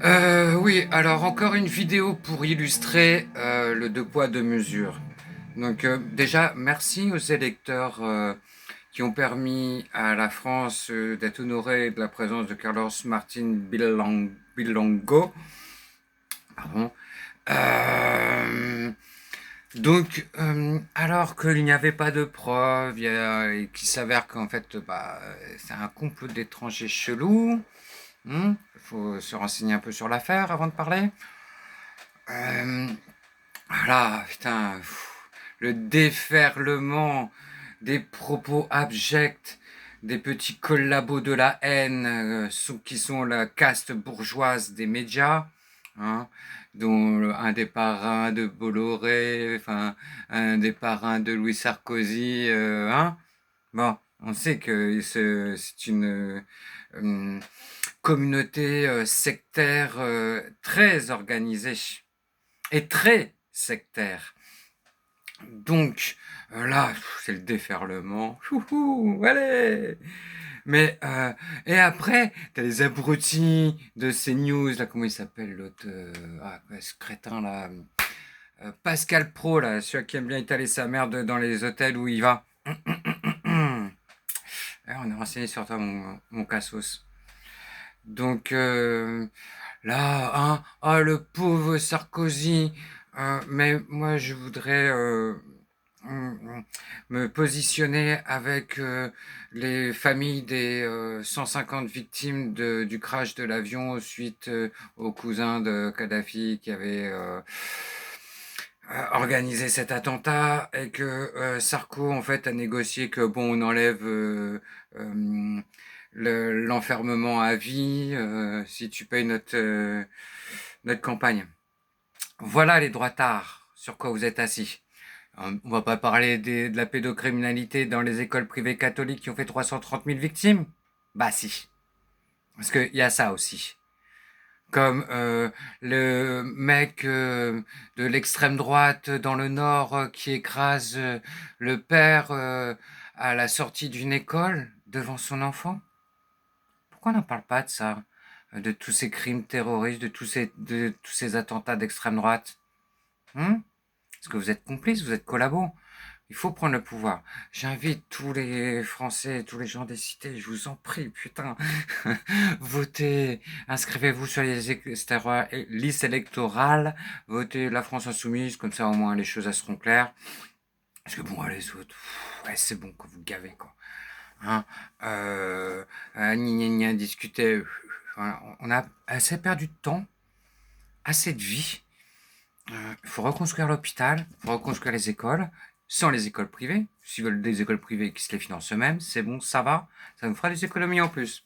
Oui, alors encore une vidéo pour illustrer le deux poids deux mesures. Donc déjà, merci aux électeurs qui ont permis à la France d'être honorée de la présence de Carlos Martin Bilongo. Pardon. Euh, alors qu'il n'y avait pas de preuves, et qu'il s'avère qu'en fait, c'est un complot d'étrangers chelous. Il faut se renseigner un peu sur l'affaire avant de parler. Euh, voilà, putain, le déferlement des propos abjects des petits collabos de la haine qui sont la caste bourgeoise des médias, hein, dont un des parrains de Bolloré, enfin un des parrains de Louis Sarkozy, hein. Bon, on sait que c'est une communauté sectaire très organisée et très sectaire. Donc là, c'est le déferlement. Chouhou, allez. Mais et après, t'as les abrutis de CNews, là, comment il s'appelle l'autre ce crétin là, Pascal Pro là, celui qui aime bien étaler sa merde dans les hôtels où il va. On est renseigné sur toi, mon cassos. Donc là, hein, ah le pauvre Sarkozy. Mais moi, je voudrais me positionner avec les familles des 150 victimes du crash de l'avion suite au cousin de Kadhafi qui avait organisé cet attentat et que Sarko en fait a négocié que bon on enlève euh, l'enfermement à vie si tu payes notre campagne. Voilà les droitards sur quoi vous êtes assis. On va pas parler de la pédocriminalité dans les écoles privées catholiques qui ont fait 330 000 victimes. Bah si, parce qu'il y a ça aussi. Comme le mec de l'extrême droite dans le Nord qui écrase le père à la sortie d'une école devant son enfant. Pourquoi on n'en parle pas de ça? De tous ces crimes terroristes, de tous ces attentats d'extrême droite. Est-ce que vous êtes complices, vous êtes collabos? Il faut prendre le pouvoir. J'invite tous les Français, tous les gens des cités, je vous en prie, putain, votez, inscrivez-vous sur les listes électorales, votez la France Insoumise, comme ça au moins les choses elles seront claires. Parce que bon, les autres, ouais, c'est bon que vous gavez, quoi. Hein, discuter. Voilà, on a assez perdu de temps, assez de vie. Il faut reconstruire l'hôpital, il faut reconstruire les écoles, sans les écoles privées. S'ils veulent des écoles privées qui se les financent eux-mêmes, c'est bon, ça nous fera des économies en plus.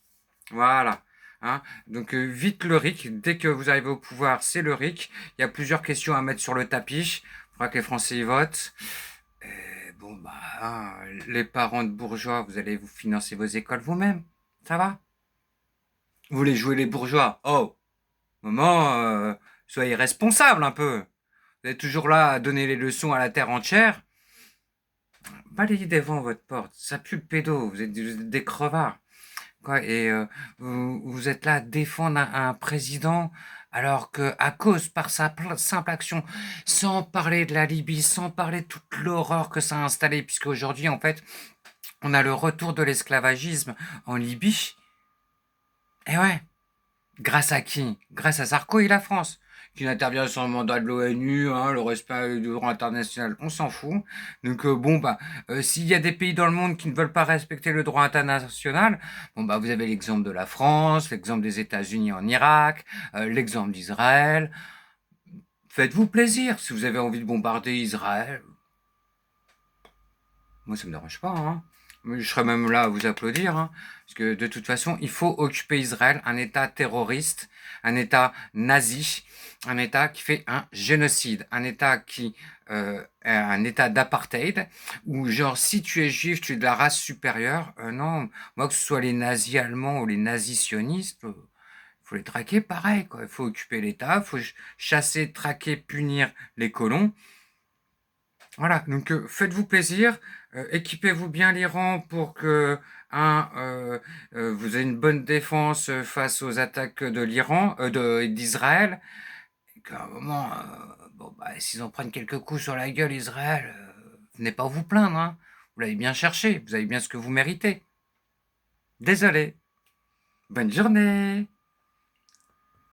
Voilà. Hein. Donc vite le RIC, dès que vous arrivez au pouvoir, c'est le RIC. Il y a plusieurs questions à mettre sur le tapis. Il faudra que les Français y votent. Et bon, hein, les parents de bourgeois, vous allez vous financer vos écoles vous-même. Ça va? Vous voulez jouer les bourgeois? Oh, maman, soyez responsable un peu. Vous êtes toujours là à donner les leçons à la terre entière. Balayez devant votre porte. Ça pue le pédo. Vous êtes des crevards. Quoi. Et vous êtes là à défendre un président alors que, à cause, par sa simple action, sans parler de la Libye, sans parler de toute l'horreur que ça a installé, puisque aujourd'hui, en fait, on a le retour de l'esclavagisme en Libye. Et ouais, grâce à qui? Grâce à Sarko et la France, qui n'intervient sur le mandat de l'ONU, hein, le respect du droit international, on s'en fout. Donc s'il y a des pays dans le monde qui ne veulent pas respecter le droit international, vous avez l'exemple de la France, l'exemple des États-Unis en Irak, l'exemple d'Israël. Faites-vous plaisir si vous avez envie de bombarder Israël. Moi, ça me dérange pas, hein. Je serais même là à vous applaudir, hein, parce que de toute façon, il faut occuper Israël, un État terroriste, un État nazi, un État qui fait un génocide, un État qui est un État d'apartheid, où genre si tu es juif, tu es de la race supérieure. Non, moi que ce soit les nazis allemands ou les nazis sionistes, faut les traquer pareil, quoi. Il faut occuper l'État, il faut chasser, traquer, punir les colons. Voilà, donc faites-vous plaisir, équipez-vous bien l'Iran pour que, vous ayez une bonne défense face aux attaques de l'Iran, d'Israël, et qu'à un moment, bon, bah, s'ils en prennent quelques coups sur la gueule, Israël, venez pas vous plaindre, hein. Vous l'avez bien cherché, vous avez bien ce que vous méritez. Désolé. Bonne journée.